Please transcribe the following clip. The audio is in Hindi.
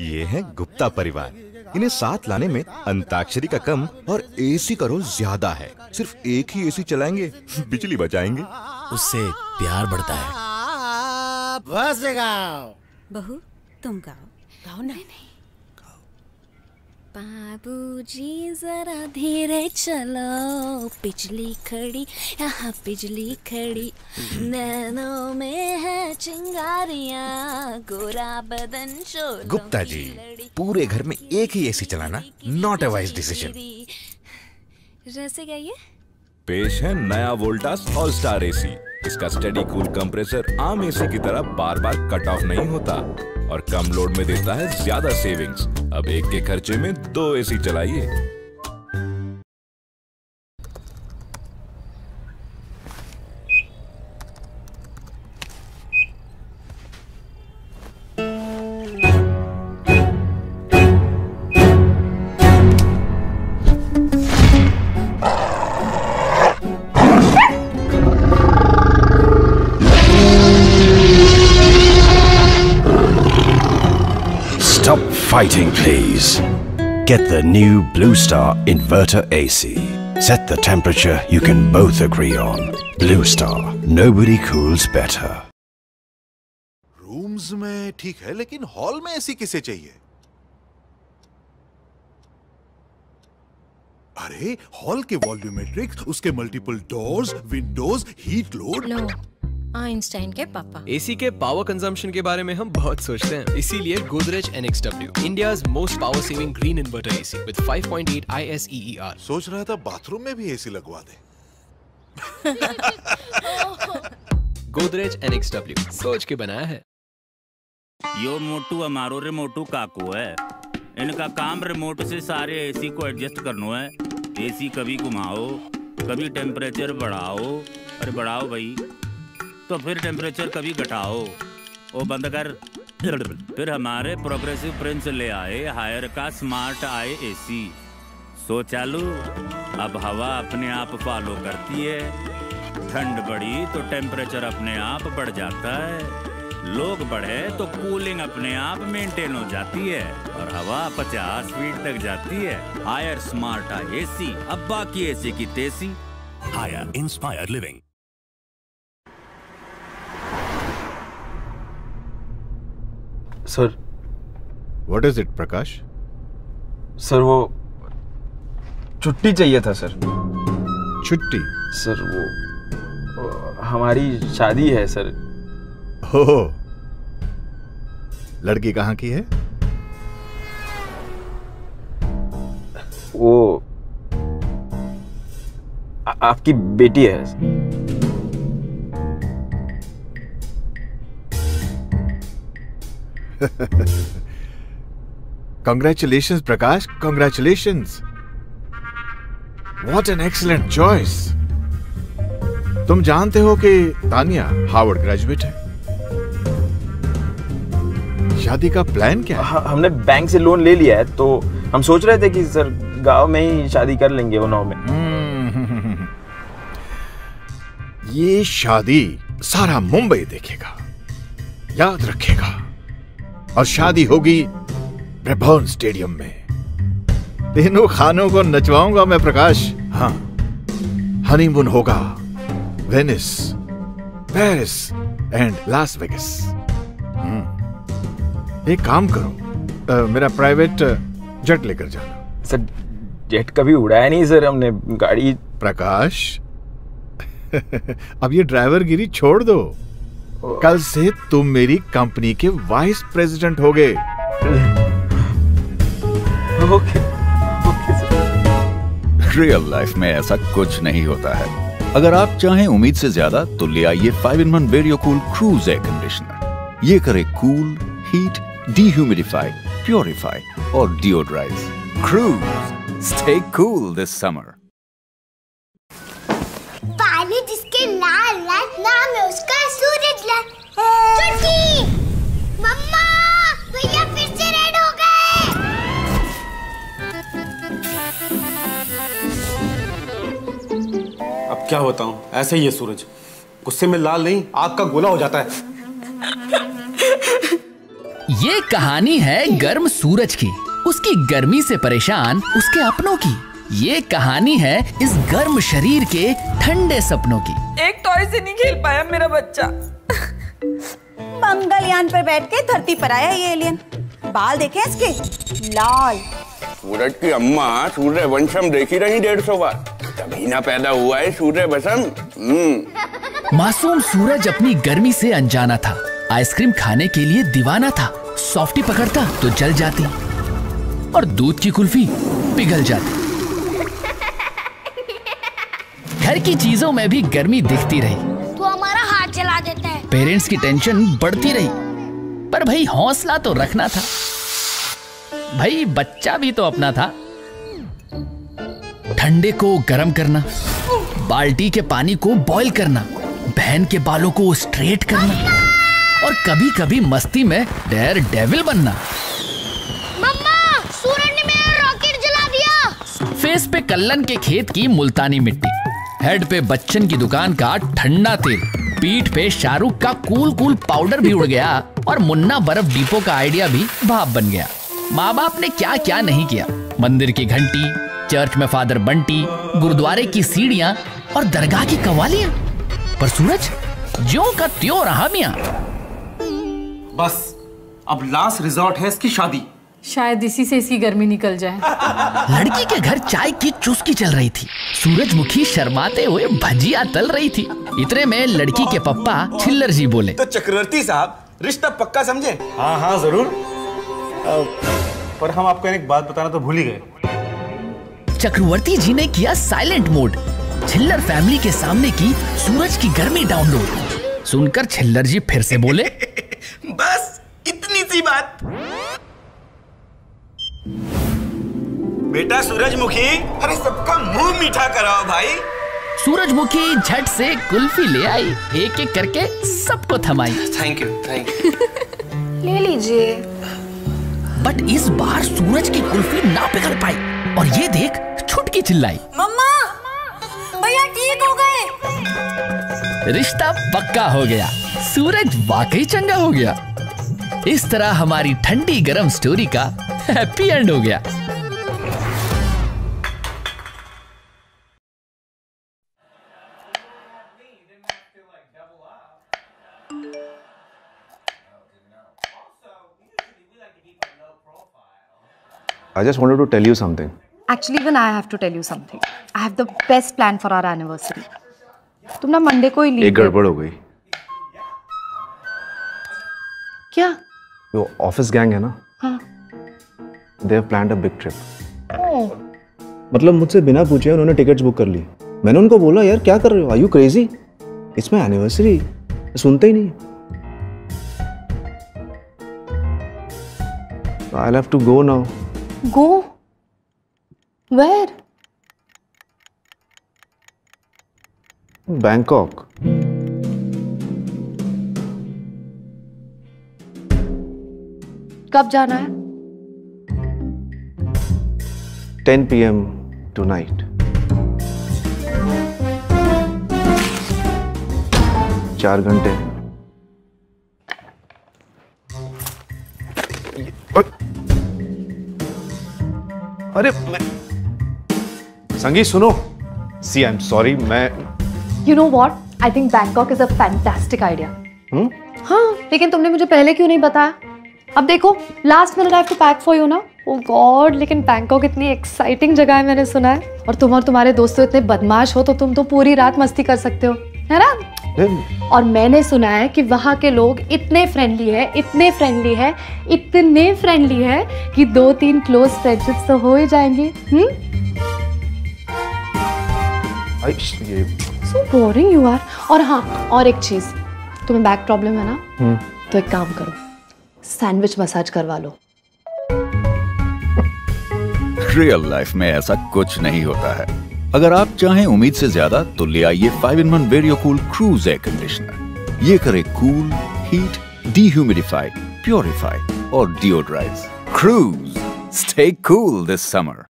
ये है गुप्ता परिवार। इन्हें साथ लाने में अंताक्षरी का कम और एसी का रोल ज्यादा है। सिर्फ एक ही एसी चलाएंगे, बिजली बचाएंगे। उससे प्यार बढ़ता है। बस गाओ। बहू तुम गाओ। गाओ ना। नहीं बाबूजी जरा धीरे चलो, बिजली खड़ी यहाँ बिजली खड़ी, नैनों में है चिंगारियाँ, गोरा बदन शोलों गुप्ता जी, पूरे घर में एक ही एसी चलाना नॉट अ वाइज डिसीजन। रसे गाइए। पेश है नया वोल्टास ऑल स्टार एसी। इसका स्टेडी कूल कंप्रेसर आम एसी की तरह बार बार कट ऑफ नहीं होता और कम लोड में देता है ज्यादा सेविंग्स। अब एक के खर्चे में 2 एसी चलाइए। Stop fighting, please. Get the new Blue Star Inverter AC. Set the temperature you can both agree on. Blue Star. Nobody cools better. Rooms में ठीक है, लेकिन हॉल में एसी किसे चाहिए? अरे हॉल के वॉल्यूमेट्रिक्स, उसके multiple doors, windows, heat load. लो, आइंस्टाइन के पापा। एसी के पावर कंजम्पशन के बारे में हम बहुत सोचते हैं, इसीलिए Godrej NXW, India's most power saving green inverter AC with 5.8 ISEER। सोच रहा था बाथरूम में भी एसी लगवा दे। गोदरेज NXW सोच के बनाया है। यो मोटू हमारो रिमोटू काकू है। इनका काम रिमोट से सारे एसी को एडजस्ट करना है। एसी कभी घुमाओ, कभी टेम्परेचर बढ़ाओ, अरे बढ़ाओ भाई, तो फिर टेम्परेचर कभी घटाओ, वो बंद कर। फिर हमारे प्रोग्रेसिव प्रिंस ले आए हायर का स्मार्ट आई एसी। सो चालू, अब हवा अपने आप फॉलो करती है। ठंड बढ़ी तो टेम्परेचर अपने आप बढ़ जाता है, लोग बढ़े तो कूलिंग अपने आप मेंटेन हो जाती है और हवा 50 फीट तक जाती है। हायर स्मार्ट आई एसी, अब बाकी एसी की तेजी। Higher inspired living. Sir. What is it, Prakash? Sir वो छुट्टी चाहिए था सर। छुट्टी? सर वो हमारी शादी है सर। हो, लड़की कहाँ की है? वो आपकी बेटी है। Congratulations, Prakash, congratulations. What an excellent choice. तुम जानते हो कि तानिया हार्वर्ड ग्रेजुएट है। शादी का प्लान क्या है? हमने बैंक से लोन ले लिया है, तो हम सोच रहे थे कि सर गांव में ही शादी कर लेंगे, उन्नाव में। ये शादी सारा मुंबई देखेगा, याद रखेगा, और शादी होगी ब्रेबॉर्न स्टेडियम में। तीनों खानों को नचवाऊंगा मैं प्रकाश। हाँ, हनीमून होगा Venice, Paris and Las Vegas. एक काम करो, मेरा प्राइवेट जेट लेकर जाना। सर जेट कभी उड़ाया नहीं सर हमने, गाड़ी। प्रकाश अब ये ड्राइवरगिरी छोड़ दो। कल से तुम मेरी कंपनी के वाइस प्रेसिडेंट होगे। Okay sir. रियल लाइफ में ऐसा कुछ नहीं होता है। अगर आप चाहें उम्मीद से ज्यादा तो ले आइए 5-in-1 Vario cool Cruise air conditioner. ये करे कूल, हीट, डिह्यूमिडिफाई, प्योरीफाई और deodorise. Cruise, stay cool this summer. पानी जिसके लाल लाल नाम है उसका सूरजलाल। छुट्टी! मम्मा, भैया फिर से रेड हो गए। अब क्या बताऊं, ऐसे ही है सूरज, गुस्से में लाल नहीं आग का गोला हो जाता है। ये कहानी है गर्म सूरज की, उसकी गर्मी से परेशान उसके अपनों की। ये कहानी है इस गर्म शरीर के ठंडे सपनों की। एक टॉय से नहीं खेल पाया मेरा बच्चा। मंगलयान पर बैठ के धरती पर आया ये एलियन। बाल देखे इसके लाल। सूरज की अम्मा सूर्यवंशम देखी रही 150 बार, तभी ना पैदा हुआ है सूर्यवंशम। मासूम सूरज अपनी गर्मी से अनजाना था। आइसक्रीम खाने के लिए दीवाना था। सॉफ्टी पकड़ता तो जल जाती और दूध की कुल्फी पिघल जाती। घर की चीजों में भी गर्मी दिखती रही। तू हमारा हाथ जला देता है। पेरेंट्स की टेंशन बढ़ती रही, पर भाई हौसला तो रखना था। भाई बच्चा भी तो अपना था। ठंडे को गर्म करना, बाल्टी के पानी को बॉईल करना, बहन के बालों को स्ट्रेट करना और कभी कभी मस्ती में डेयर डेविल बनना। मम्मा, सूरज ने मेरा रॉकेट जला दिया। फेस पे कल्लन के खेत की मुल्तानी मिट्टी, हेड पे बच्चन की दुकान का ठंडा तेल, पीठ पे शाहरुख का कूल पाउडर भी उड़ गया और मुन्ना बर्फ डिपो का आइडिया भी भाप बन गया। माँ बाप ने क्या क्या नहीं किया। मंदिर की घंटी, चर्च में फादर बंटी, गुरुद्वारे की सीढ़ियां और दरगाह की कवालियां, पर सूरज ज्यों का त्यों रहा मियां। बस अब लास्ट रिजॉर्ट है इसकी शादी। शायद इसी से इसकी गर्मी निकल जाए। लड़की के घर चाय की चुस्की चल रही थी। सूरजमुखी शर्माते हुए भजिया तल रही थी। इतने में लड़की के पप्पा छिल्लर जी बोले, तो चक्रवर्ती साहब रिश्ता पक्का समझे? हाँ हाँ जरूर, पर हम आपको एक बात बताना तो भूल ही गए। चक्रवर्ती जी ने किया साइलेंट मोड। छिल्लर फैमिली के सामने की सूरज की गर्मी डाउनलोड। सुनकर छिल्लर जी फिर से बोले, बस इतनी सी बात। बेटा सूरजमुखी, अरे सबका मुंह मीठा कराओ भाई। सूरजमुखी झट से कुल्फी ले आई, एक एक करके सबको थमाई। Thank you. ले लीजिए। बट इस बार सूरज की कुल्फी ना पिघल पाई और ये देख छुटकी चिल्लाई, मम्मा, भैया ठीक हो गए। रिश्ता पक्का हो गया। सूरज वाकई चंगा हो गया। इस तरह हमारी ठंडी गरम स्टोरी का हैप्पी एंड हो गया। I just wanted to tell you something. Actually, even I have to tell you something. I have the best plan for our anniversary. तुम ना मंडे को ही लीव। एक गड़बड़ हो गई। क्या? वो ऑफिस गैंग है ना? हाँ। They have planned a big trip. ओह। मतलब मुझसे बिना पूछे उन्होंने टिकट्स बुक कर ली। मैंने उनको बोला यार क्या कर रहे हो? Are you crazy? It's my anniversary. सुनते ही नहीं। I'll have to go now. Go? Where? Bangkok. कब जाना है? 10 p.m. tonight. 4 घंटे। अरे संगीत सुनो। See, I'm sorry, मैं You know what? I think Bangkok is a fantastic idea. हाँ, लेकिन तुमने मुझे पहले क्यों नहीं बताया? अब देखो, last minute I have to pack for you ना। Oh God, लेकिन बैंकॉक इतनी एक्साइटिंग जगह है मैंने सुना है। और तुम और तुम्हारे दोस्त तो इतने बदमाश हो तो तुम तो पूरी रात मस्ती कर सकते हो, है ना? और मैंने सुना है कि वहाँ के लोग इतने फ्रेंडली है, इतने फ्रेंडली है, इतने फ्रेंडली है कि 2-3 क्लोज फ्रेंडशिप्स तो हो ही जाएंगी। So boring you are. और हाँ, और एक चीज, तुम्हें बैक प्रॉब्लम है ना? तो एक काम करो, सैंडविच मसाज करवा लो। रियल लाइफ में ऐसा कुछ नहीं होता है। अगर आप चाहें उम्मीद से ज्यादा तो ले आइए 5-in-1 वेरियोकूल क्रूज एयर कंडीशनर। ये करे कूल, हीट, डिह्यूमिडिफाई, प्योरीफाई और deodorise. Cruise, stay cool this summer.